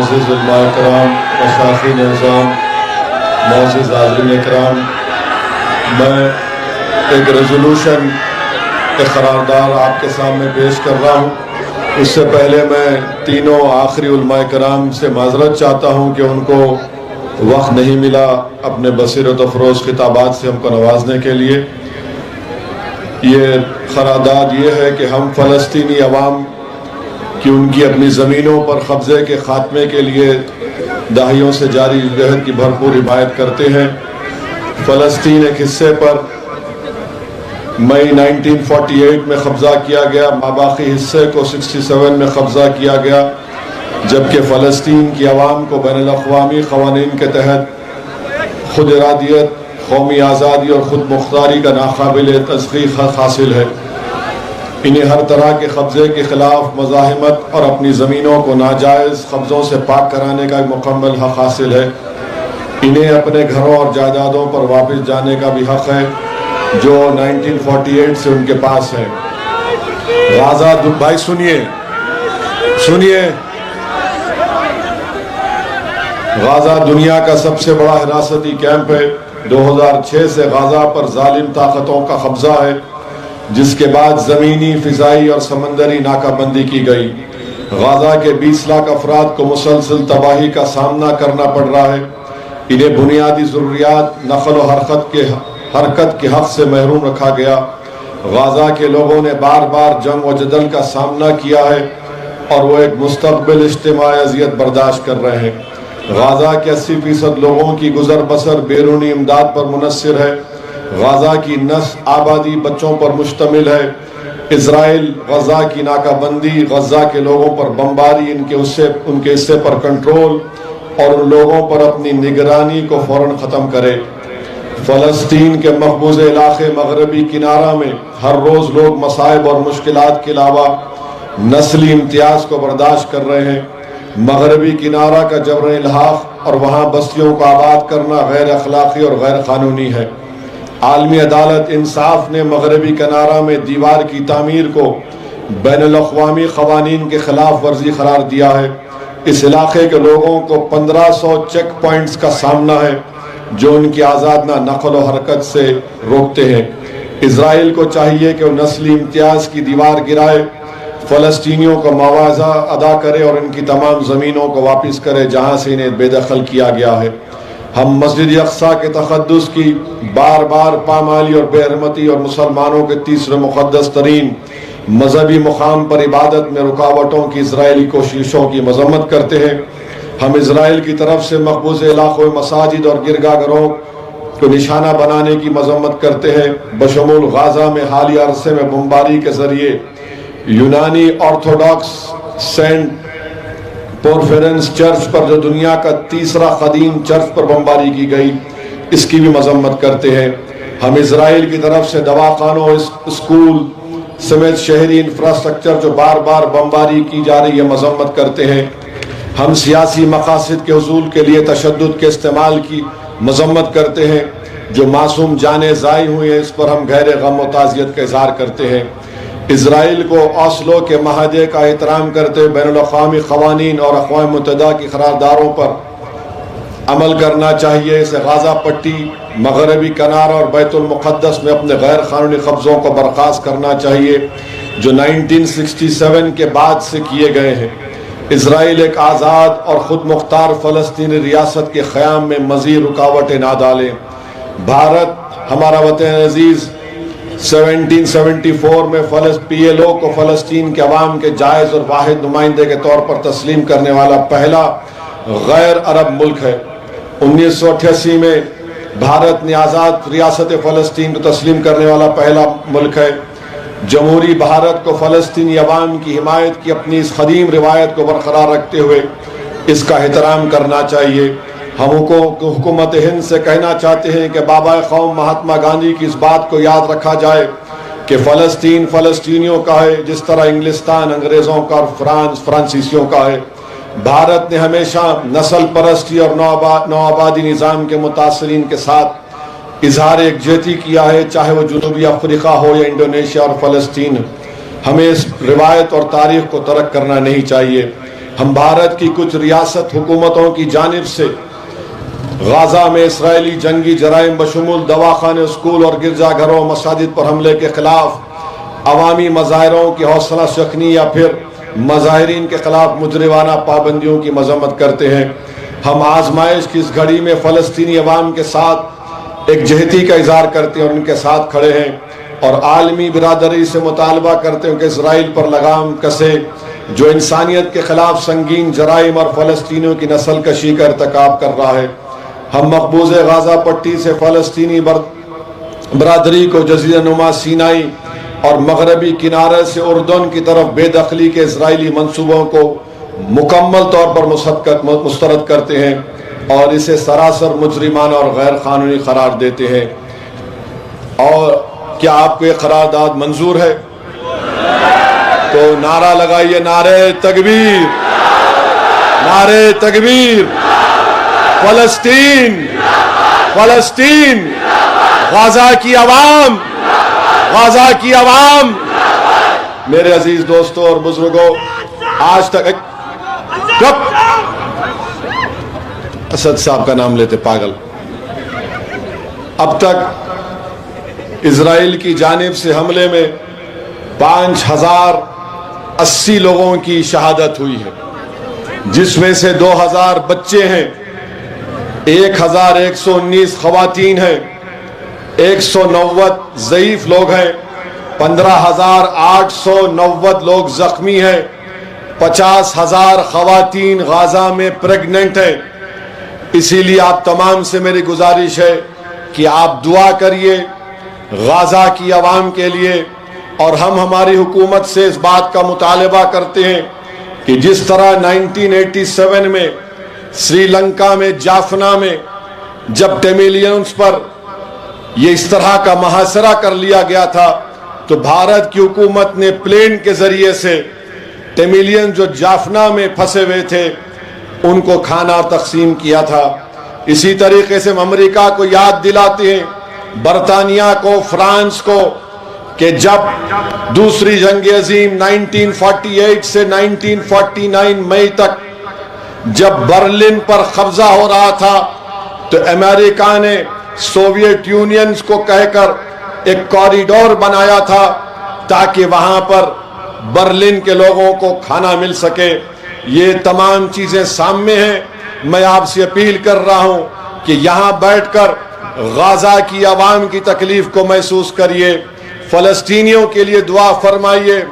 معزز علماء کرام، مشائخین اعظام، معزز حاضرین کرام، میں ایک ریزولوشن قرارداد آپ کے سامنے پیش کر رہا ہوں۔ اس سے پہلے میں تینوں آخری علماء کرام سے معذرت چاہتا ہوں کہ ان کو وقت نہیں ملا اپنے بصیرت و فروز خطابات سے ہم کو نوازنے کے لیے۔ یہ قرارداد یہ ہے کہ ہم فلسطینی عوام کی ان کی اپنی زمینوں پر قبضے کے خاتمے کے لیے دہائیوں سے جاری جہد کی بھرپور حمایت کرتے ہیں۔ فلسطین ایک حصے پر مئی 1948 میں قبضہ کیا گیا، ماباقی حصے کو 67 میں قبضہ کیا گیا، جبکہ فلسطین کی عوام کو بین الاقوامی قوانین کے تحت خود ارادیت، قومی آزادی اور خود مختاری کا ناقابل تحقیق حق حاصل ہے۔ انہیں ہر طرح کے قبضے کے خلاف مزاحمت اور اپنی زمینوں کو ناجائز قبضوں سے پاک کرانے کا مکمل حق حاصل ہے۔ انہیں اپنے گھروں اور جائیدادوں پر واپس جانے کا بھی حق ہے جو 1948 سے ان کے پاس ہے۔ غازہ بھائی سنیے غازہ دنیا کا سب سے بڑا حراستی کیمپ ہے۔ 2006 سے غازہ پر ظالم طاقتوں کا قبضہ ہے، جس کے بعد زمینی، فضائی اور سمندری ناکہ بندی کی گئی۔ غازہ کے 20 لاکھ افراد کو مسلسل تباہی کا سامنا کرنا پڑ رہا ہے۔ انہیں بنیادی ضروریات، نقل و حرکت کے حق سے محروم رکھا گیا۔ غازہ کے لوگوں نے بار بار جنگ و جدل کا سامنا کیا ہے اور وہ ایک مستقبل اجتماعی اذیت برداشت کر رہے ہیں۔ غازہ کے 80% لوگوں کی گزر بسر بیرونی امداد پر منحصر ہے۔ غازہ کی نصف آبادی بچوں پر مشتمل ہے۔ اسرائیل غزہ کی ناکہ بندی، غزہ کے لوگوں پر بمباری، ان کے حصے پر کنٹرول اور ان لوگوں پر اپنی نگرانی کو فوراً ختم کرے۔ فلسطین کے محفوظ علاقے مغربی کنارہ میں ہر روز لوگ مصائب اور مشکلات کے علاوہ نسلی امتیاز کو برداشت کر رہے ہیں۔ مغربی کنارہ کا جبر الحاق اور وہاں بستیوں کو آباد کرنا غیر اخلاقی اور غیر قانونی ہے۔ عالمی عدالت انصاف نے مغربی کنارہ میں دیوار کی تعمیر کو بین الاقوامی قوانین کے خلاف ورزی قرار دیا ہے۔ اس علاقے کے لوگوں کو 1500 چیک پوائنٹس کا سامنا ہے جو ان کی آزادانہ نقل و حرکت سے روکتے ہیں۔ اسرائیل کو چاہیے کہ وہ نسلی امتیاز کی دیوار گرائے، فلسطینیوں کو معاوضہ ادا کرے اور ان کی تمام زمینوں کو واپس کرے جہاں سے انہیں بے دخل کیا گیا ہے۔ ہم مسجد اقصیٰ کے تقدس کی بار بار پامالی اور بے حرمتی اور مسلمانوں کے تیسرے مقدس ترین مذہبی مقام پر عبادت میں رکاوٹوں کی اسرائیلی کوششوں کی مذمت کرتے ہیں۔ ہم اسرائیل کی طرف سے مقبوض علاقوں میں مساجد اور گرجا گھروں کو نشانہ بنانے کی مذمت کرتے ہیں، بشمول غازہ میں حالیہ عرصے میں بمباری کے ذریعے یونانی آرتھوڈاکس سینٹ پورفیرنس چرچ پر جو دنیا کا تیسرا قدیم چرچ پر بمباری کی گئی، اس کی بھی مذمت کرتے ہیں۔ ہم اسرائیل کی طرف سے دواخانوں، اسکول سمیت شہری انفراسٹرکچر جو بار بار بمباری کی جا رہی ہے مذمت کرتے ہیں۔ ہم سیاسی مقاصد کے حصول کے لیے تشدد کے استعمال کی مذمت کرتے ہیں۔ جو معصوم جانیں ضائع ہوئی ہیں اس پر ہم گہرے غم و تعزیت کا اظہار کرتے ہیں۔ اسرائیل کو اوسلو کے معاہدے کا احترام کرتے ہوئے بین الاقوامی قوانین اور اقوام متحدہ کی قراردادوں پر عمل کرنا چاہیے۔ اسے غازہ پٹی، مغربی کنارہ اور بیت المقدس میں اپنے غیر قانونی قبضوں کو برخاست کرنا چاہیے جو 1967 کے بعد سے کیے گئے ہیں۔ اسرائیل ایک آزاد اور خود مختار فلسطینی ریاست کے قیام میں مزید رکاوٹیں نہ ڈالیں۔ بھارت ہمارا وطن عزیز 1774 میں PLO کو فلسطین کے عوام کے جائز اور واحد نمائندے کے طور پر تسلیم کرنے والا پہلا غیر عرب ملک ہے۔ 1988 میں بھارت نے آزاد ریاست فلسطین کو تسلیم کرنے والا پہلا ملک ہے۔ جمہوری بھارت کو فلسطینی عوام کی حمایت کی اپنی اس قدیم روایت کو برقرار رکھتے ہوئے اس کا احترام کرنا چاہیے۔ ہم حکومت ہند سے کہنا چاہتے ہیں کہ بابا قوم مہاتما گاندھی کی اس بات کو یاد رکھا جائے کہ فلسطین فلسطینیوں کا ہے جس طرح انگلستان انگریزوں کا اور فرانس فرانسیسیوں کا ہے۔ بھارت نے ہمیشہ نسل پرستی اور نوآبادی نظام کے متاثرین کے ساتھ اظہار یکجہتی کیا ہے، چاہے وہ جنوبی افریقہ ہو یا انڈونیشیا اور فلسطین۔ ہمیں اس روایت اور تاریخ کو ترک کرنا نہیں چاہیے۔ ہم بھارت کی کچھ ریاست حکومتوں کی جانب سے غازہ میں اسرائیلی جنگی جرائم بشمول دواخانے، اسکول اور گرجا گھروں، مساجد پر حملے کے خلاف عوامی مظاہروں کی حوصلہ شکنی یا پھر مظاہرین کے خلاف مجرمانہ پابندیوں کی مذمت کرتے ہیں۔ ہم آزمائش کی اس گھڑی میں فلسطینی عوام کے ساتھ ایک جہتی کا اظہار کرتے ہیں اور ان کے ساتھ کھڑے ہیں، اور عالمی برادری سے مطالبہ کرتے ہیں کہ اسرائیل پر لگام کسے جو انسانیت کے خلاف سنگین جرائم اور فلسطینیوں کی نسل کشی کا ارتکاب کر رہا ہے۔ ہم مقبوض غازہ پٹی سے فلسطینی برادری کو جزیرہ نما سینائی اور مغربی کنارے سے اردن کی طرف بے دخلی کے اسرائیلی منصوبوں کو مکمل طور پر مسترد کرتے ہیں اور اسے سراسر مجرمانہ اور غیر قانونی قرار دیتے ہیں۔ اور کیا آپ کو یہ قرارداد منظور ہے؟ تو نعرہ لگائیے، نعرہ تکبیر، نعرہ تکبیر، فلسطین، فلسطین، غازہ کی عوام، غازہ کی عوام۔ میرے عزیز دوستوں اور بزرگوں، آج تک اسد صاحب کا نام لیتے پاگل، اب تک اسرائیل کی جانب سے حملے میں 5080 لوگوں کی شہادت ہوئی ہے، جس میں سے 2000 بچے ہیں، 1119 خواتین ہیں، 190 ضعیف لوگ ہیں، 15890 لوگ زخمی ہیں، 50,000 خواتین غازہ میں پریگننٹ ہیں۔ اسی لیے آپ تمام سے میری گزارش ہے کہ آپ دعا کریے غازہ کی عوام کے لیے، اور ہم ہماری حکومت سے اس بات کا مطالبہ کرتے ہیں کہ جس طرح 1987 میں سری لنکا میں جافنا میں جب ٹیمیلینز پر یہ اس طرح کا محاصرہ کر لیا گیا تھا، تو بھارت کی حکومت نے پلین کے ذریعے سے ٹیمیلین جو جافنا میں پھنسے ہوئے تھے ان کو کھانا تقسیم کیا تھا۔ اسی طریقے سے ہم امریکہ کو یاد دلاتے ہیں، برطانیہ کو، فرانس کو، کہ جب دوسری جنگ عظیم 1948 سے 1949 مئی تک جب برلن پر قبضہ ہو رہا تھا، تو امریکہ نے سوویت یونین کو کہہ کر ایک کوریڈور بنایا تھا تاکہ وہاں پر برلن کے لوگوں کو کھانا مل سکے۔ یہ تمام چیزیں سامنے ہیں۔ میں آپ سے اپیل کر رہا ہوں کہ یہاں بیٹھ کر غازہ کی عوام کی تکلیف کو محسوس کریے، فلسطینیوں کے لیے دعا فرمائیے۔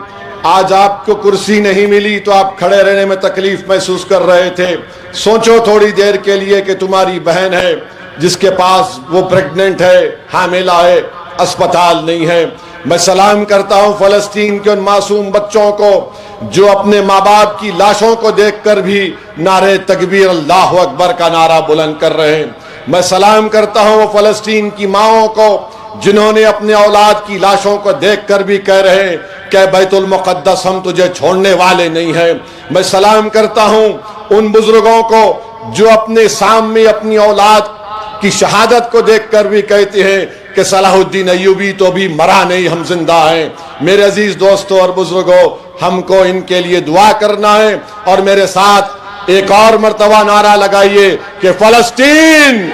آج آپ کو کرسی نہیں ملی تو آپ کھڑے رہنے میں تکلیف محسوس کر رہے تھے، سوچو تھوڑی دیر کے لیے کہ تمہاری بہن ہے جس کے پاس وہ پریگننٹ ہے، حاملہ ہے، اسپتال نہیں ہے۔ میں سلام کرتا ہوں فلسطین کے ان معصوم بچوں کو جو اپنے ماں باپ کی لاشوں کو دیکھ کر بھی نعرہ تکبیر اللہ اکبر کا نعرہ بلند کر رہے ہیں۔ میں سلام کرتا ہوں وہ فلسطین کی ماؤں کو جنہوں نے اپنے اولاد کی لاشوں کو دیکھ کر بھی کہہ رہے ہیں کہ بیت المقدس ہم تجھے چھوڑنے والے نہیں ہیں۔ میں سلام کرتا ہوں ان بزرگوں کو جو اپنے سامنے اپنی اولاد کی شہادت کو دیکھ کر بھی کہتے ہیں کہ صلاح الدین ایوبی تو بھی مرا نہیں، ہم زندہ ہیں۔ میرے عزیز دوستوں اور بزرگوں، ہم کو ان کے لیے دعا کرنا ہے، اور میرے ساتھ ایک اور مرتبہ نعرہ لگائیے کہ فلسطین،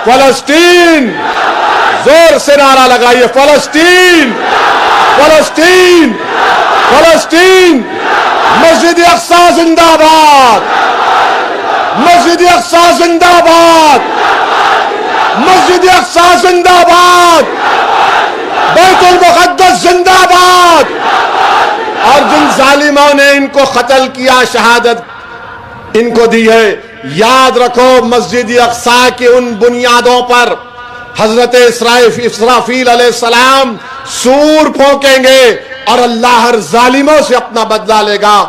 فلسطین، زور سے نعرہ لگائیے، فلسطین، فلسطین، فلسطین، مسجد اقصی زندہ باد، مسجد اقصی زندہ باد، مسجد اقصی زندہ باد، بیت المقدس زندہ باد۔ اور جن ظالموں نے ان کو قتل کیا، شہادت ان کو دی ہے، یاد رکھو مسجد اقصی کے ان بنیادوں پر حضرت اسرافیل علیہ السلام سور پھونکیں گے اور اللہ ہر ظالموں سے اپنا بدلہ لے گا۔